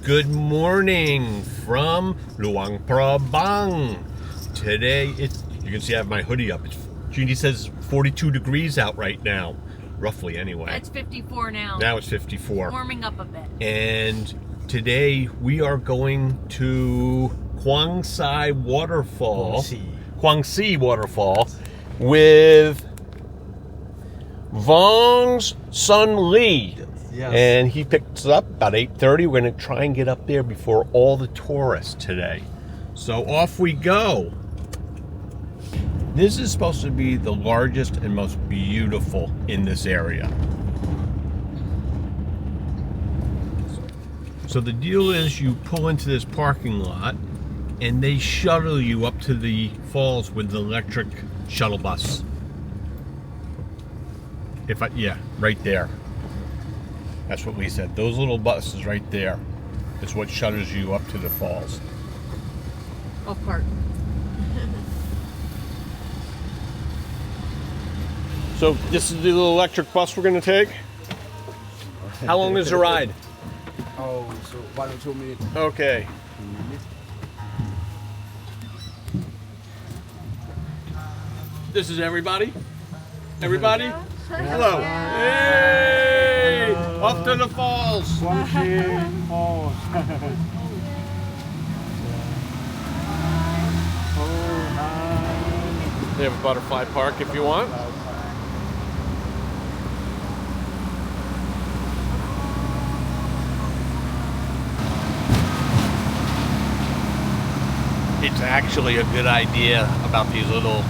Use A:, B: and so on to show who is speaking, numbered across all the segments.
A: Good morning from Luang Prabang. Today, you can see I have my hoodie up. Jeannie says 42 degrees out right now, roughly anyway.
B: It's 54 now.
A: Now it's 54.
B: Warming up a bit.
A: And today we are going to Kuang Si Waterfall. Kuang Si Waterfall with Vong's son Lee.
C: Yes.
A: And he picked us up about 8:30. We're going to try and get up there before all the tourists today. So off we go. This is supposed to be the largest and most beautiful in this area. So the deal is you pull into this parking lot and they shuttle you up to the falls with the electric shuttle bus. Yeah, right there. That's what Lee said. Those little buses right there is what shuttles you up to the falls.
B: Off part.
A: So this is the little electric bus we're going to take. How long is the ride?
C: Oh, so 1 or 2 minutes.
A: Okay. This is everybody? Everybody? Hello. Hey! Up to the falls.
C: Kuang Si Falls.
A: They have a butterfly park if you want. It's actually a good idea about these little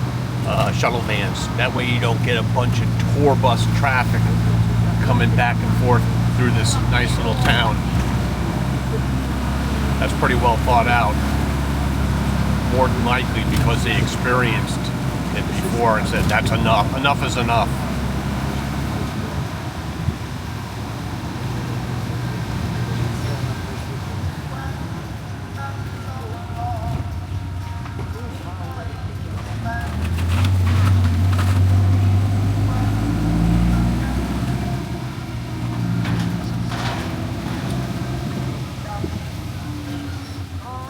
A: shuttle vans. That way you don't get a bunch of tour bus traffic coming back and forth through this nice little town. That's pretty well thought out. More than likely because they experienced it before and said, that's enough. Enough is enough.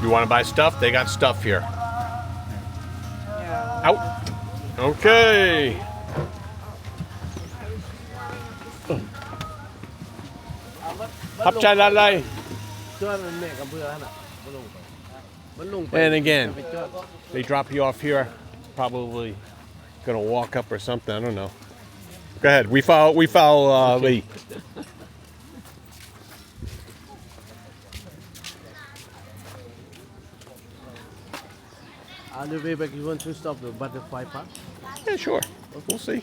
A: You want to buy stuff? They got stuff here. Out. Okay. And again, they drop you off here. Probably gonna walk up or something. I don't know. Go ahead. We follow Lee.
C: On the way back, you want to stop the butterfly park?
A: Yeah, sure. We'll see.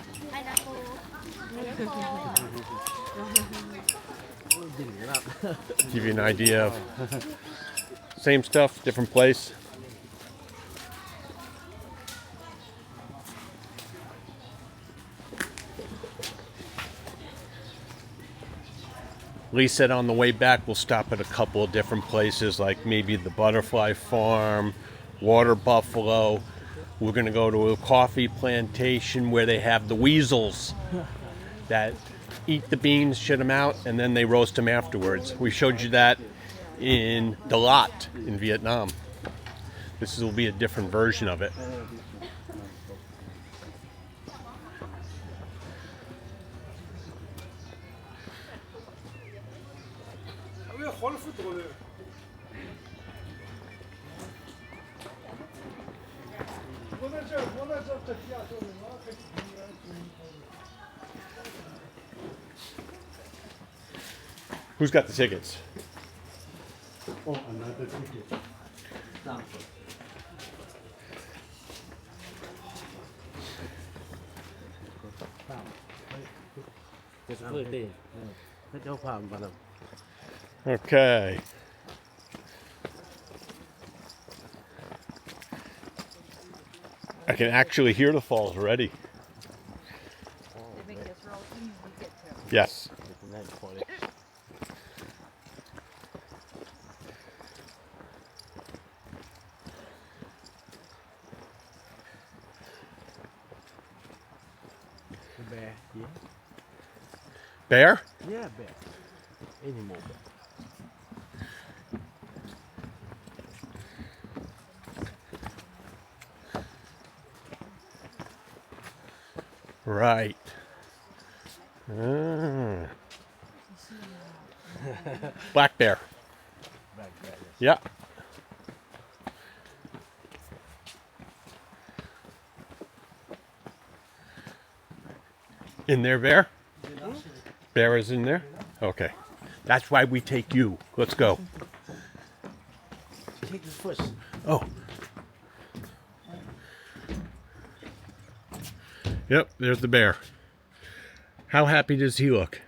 A: Give you an idea of same stuff, different place. Lee said on the way back we'll stop at a couple of different places, like maybe the butterfly farm, Water Buffalo. We're going to go to a coffee plantation where they have the weasels that eat the beans, shit them out, and then they roast them afterwards. We showed you that in the lot in Vietnam. This will be a different version of it. Who's got the tickets?
C: Oh, another ticket.
A: Okay. I can actually hear the falls already. Yes.
C: Bear, yeah.
A: Bear?
C: Yeah, bear. Any more bear.
A: Right. Ah. Black bear.
C: Back there, yes.
A: Yeah. In there, bear? Bear is in there? Okay. That's why we take you. Let's go.
C: Take this first.
A: Oh. Yep, there's the bear. How happy does he look?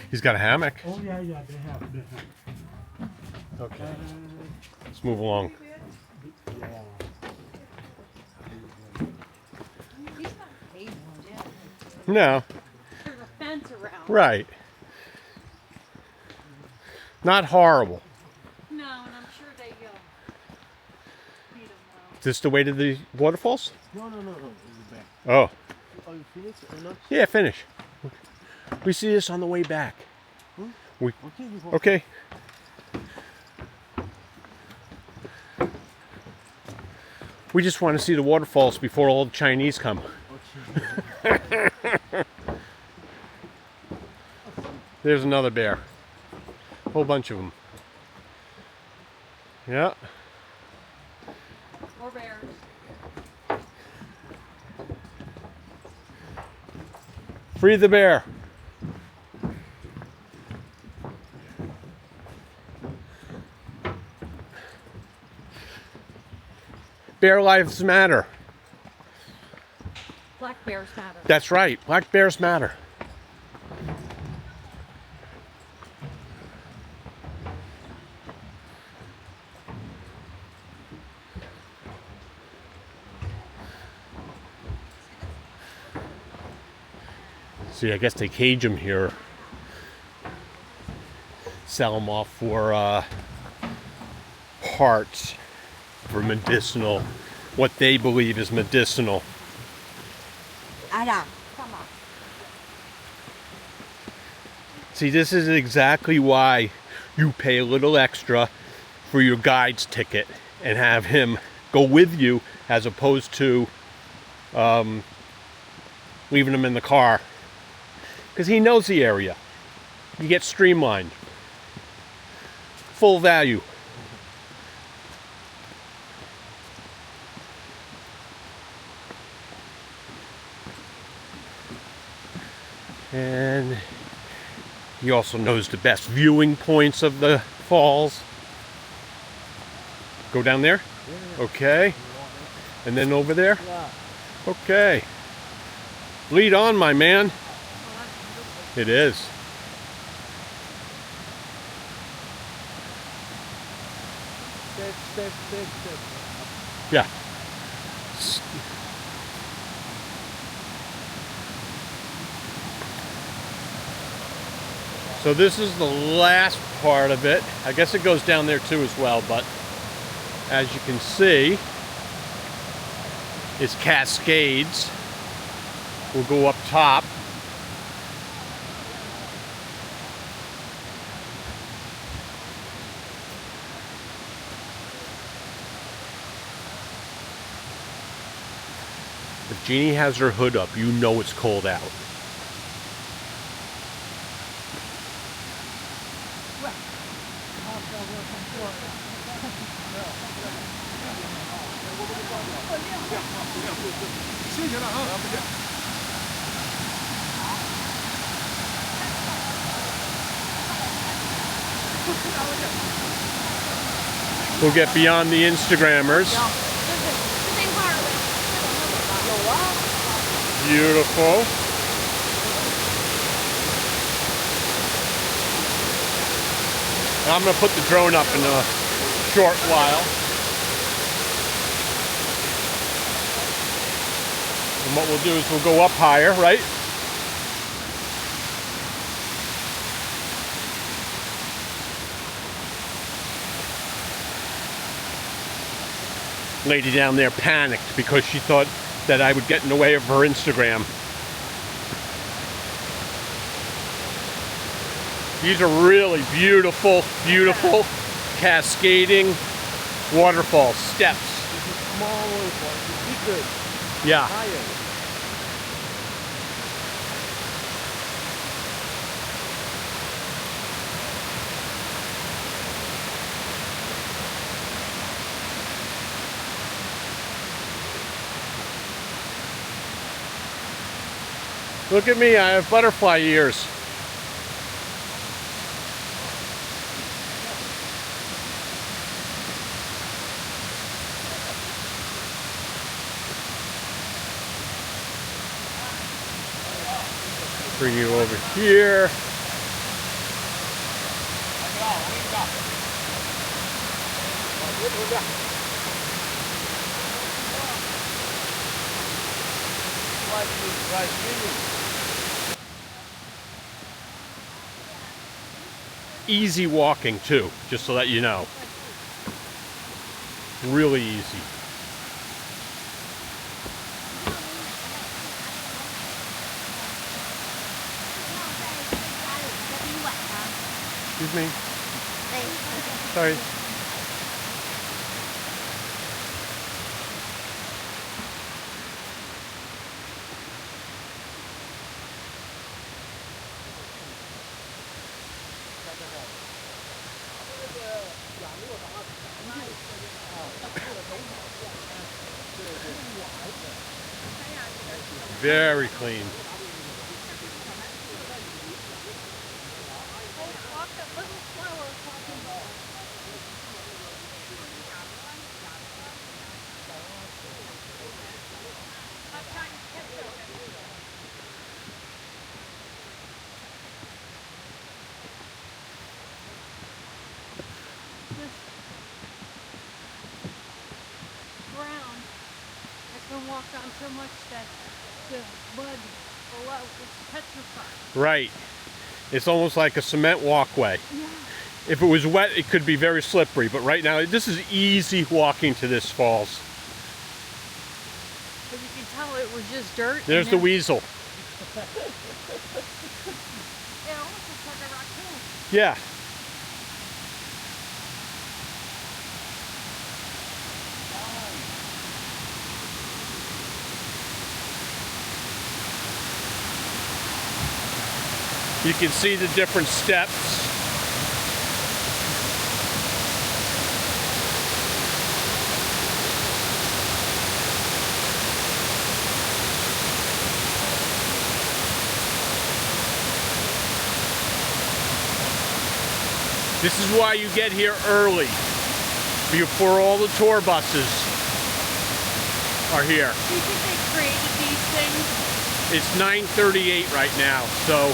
A: He's got a hammock.
C: Oh yeah, they have.
A: Okay. Let's move along.
C: Yeah.
B: He's not paved yet.
A: No.
B: There's a fence around.
A: Right. Not horrible.
B: No, and I'm sure they feed them well.
A: Is this the way to the waterfalls?
C: No. In the back.
A: Oh.
C: Oh, you finished or not?
A: Yeah, finish. We see this on the way back. We,
C: Okay. You go.
A: okay. We just want to see the waterfalls before all the Chinese come.
C: Okay.
A: There's another bear. Whole bunch of them. Yeah.
B: Or bears.
A: Free the bear. Bear lives matter.
B: Black bears matter.
A: That's right. Black bears matter. See, I guess they cage them here. Sell them off for parts for medicinal, what they believe is medicinal.
B: Ada, come on.
A: See, this is exactly why you pay a little extra for your guide's ticket and have him go with you as opposed to leaving him in the car. Because he knows the area. You get streamlined. Full value. And he also knows the best viewing points of the falls. Go down there?
C: Yeah.
A: Okay. And then over there?
C: Yeah.
A: Okay. Lead on, my man. It is.
C: Step.
A: Yeah. So this is the last part of it. I guess it goes down there too as well, but as you can see, it's cascades. We'll go up top. If Jeannie has her hood up, you know it's cold out. We'll get beyond the Instagrammers. Beautiful. I'm going to put the drone up in a short while. And what we'll do is we'll go up higher, right? Lady down there panicked because she thought that I would get in the way of her Instagram. These are really beautiful, beautiful cascading waterfall steps.
C: It's a small waterfall. It's bigger,
A: Yeah.
C: higher.
A: Look at me, I have butterfly ears. Bring you over here. Easy walking too, just so that you know. Really easy. Excuse me. Sorry. Very clean.
B: Walk a little slower, talking. I'm trying to catch up. This ground has been walked on so much that the mud below is petrified.
A: Right. It's almost like a cement walkway.
B: Yeah.
A: If it was wet, it could be very slippery, but right now, this is easy walking to this falls.
B: But you can tell it was just dirt.
A: There's the weasel.
B: It almost looks like a raccoon.
A: Yeah. You can see the different steps. This is why you get here early, before all the tour buses are here.
B: Do you think they created these things?
A: It's 9:38 right now, so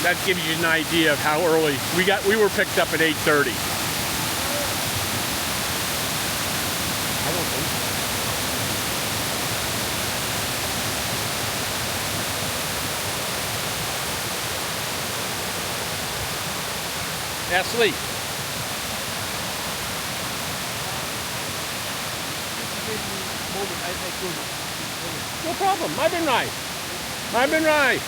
A: that gives you an idea of how early we were picked up at 8:30.
C: I don't think so.
A: Ashley, no problem. I've been right. I've been right.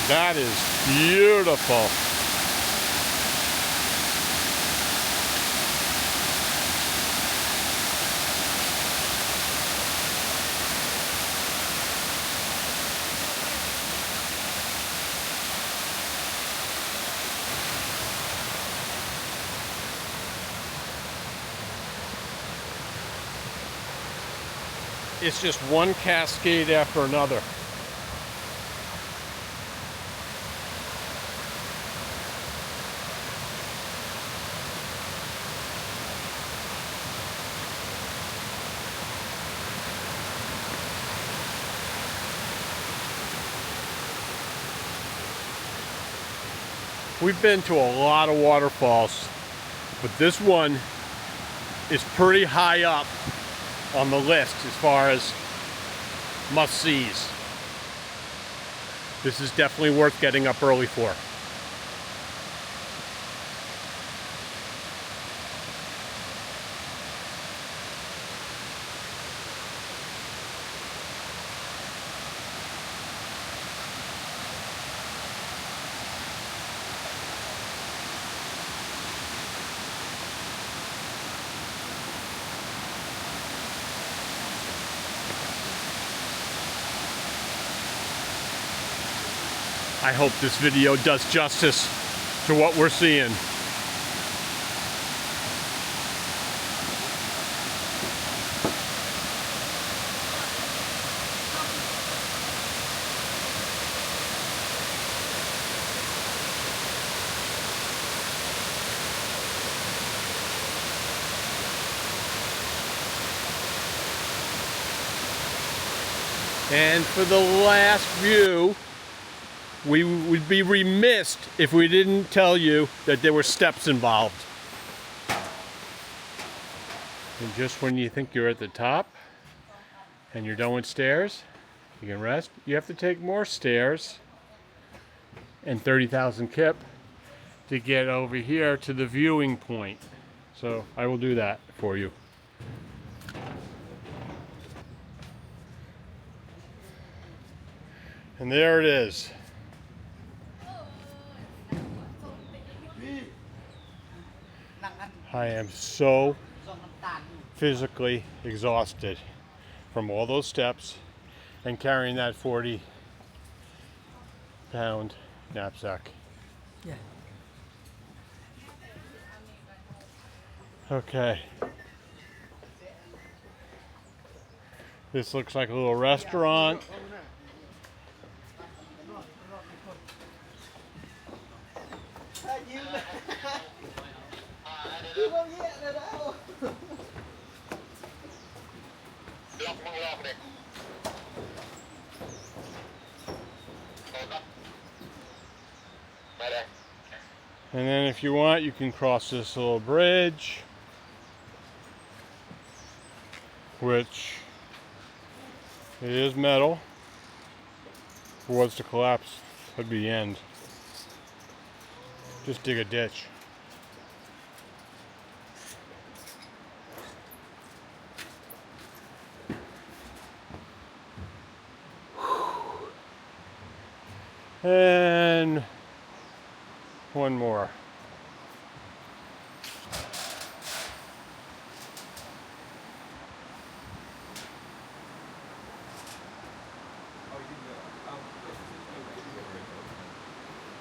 A: That is beautiful. It's just one cascade after another. We've been to a lot of waterfalls, but this one is pretty high up on the list as far as must-sees. This is definitely worth getting up early for. I hope this video does justice to what we're seeing. And for the last view, we would be remiss if we didn't tell you that there were steps involved. And just when you think you're at the top and you're done with stairs, you can rest. You have to take more stairs and 30,000 kip to get over here to the viewing point. So I will do that for you. And there it is. I am so physically exhausted from all those steps and carrying that 40-pound knapsack.
C: Yeah.
A: Okay. This looks like a little restaurant. And then if you want, you can cross this little bridge, which it is metal. If it was to collapse, that'd be the end. Just dig a ditch. And one more.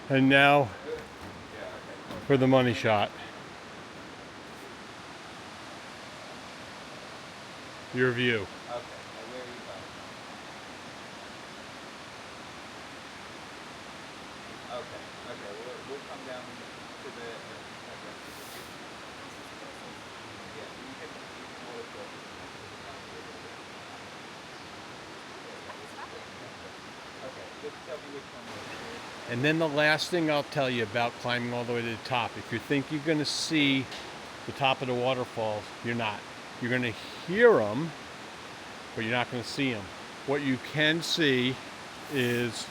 A: And now for the money shot. Your view.
D: We'll come down to the. Yeah, you can waterfall. Okay, just tell me which one.
A: And then the last thing I'll tell you about climbing all the way to the top. If you think you're going to see the top of the waterfalls, you're not. You're going to hear them, but you're not going to see them. What you can see is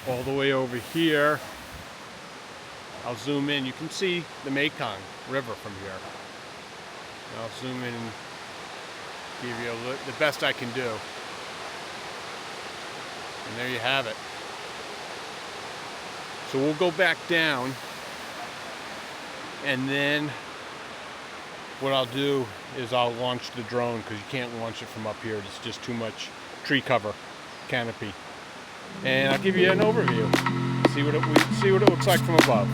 A: all the way over here. I'll zoom in. You can see the Mekong River from here. And I'll zoom in and give you the best I can do. And there you have it. So we'll go back down, and then what I'll do is I'll launch the drone, because you can't launch it from up here. It's just too much tree cover, canopy. And I'll give you an overview. See what it looks like from above.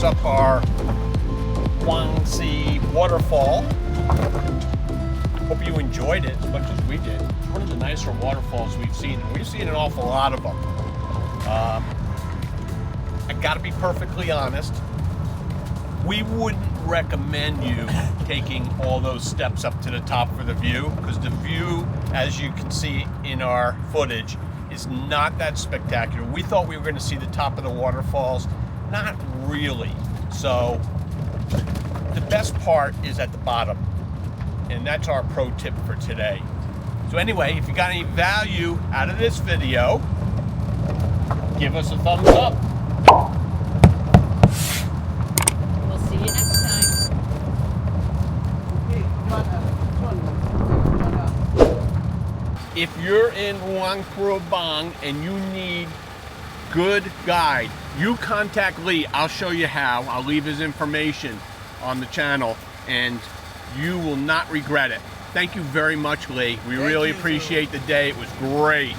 A: wraps up our Kuang Si waterfall. Hope you enjoyed it as much as we did. It's one of the nicer waterfalls we've seen, and we've seen an awful lot of them. I gotta be perfectly honest, we wouldn't recommend you taking all those steps up to the top for the view, because the view, as you can see in our footage, is not that spectacular. We thought we were going to see the top of the waterfalls. Not really. So the best part is at the bottom, and that's our pro tip for today. So anyway, if you got any value out of this video, give us a thumbs up.
B: We'll see you next time.
A: If you're in Luang Prabang and you need good guide, you contact Lee. I'll show you how. I'll leave his information on the channel, and you will not regret it. Thank you very much, Lee. We really appreciate the day. It was great.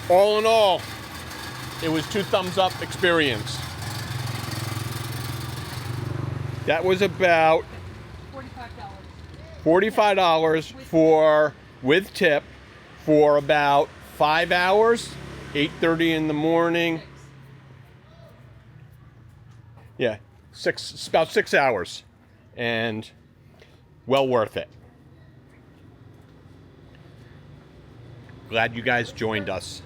A: All in all, it was 2 thumbs up experience. That was about $45 for, with tip, for about 5 hours, 8:30 in the morning. Yeah, about 6 hours, and well worth it. Glad you guys joined us.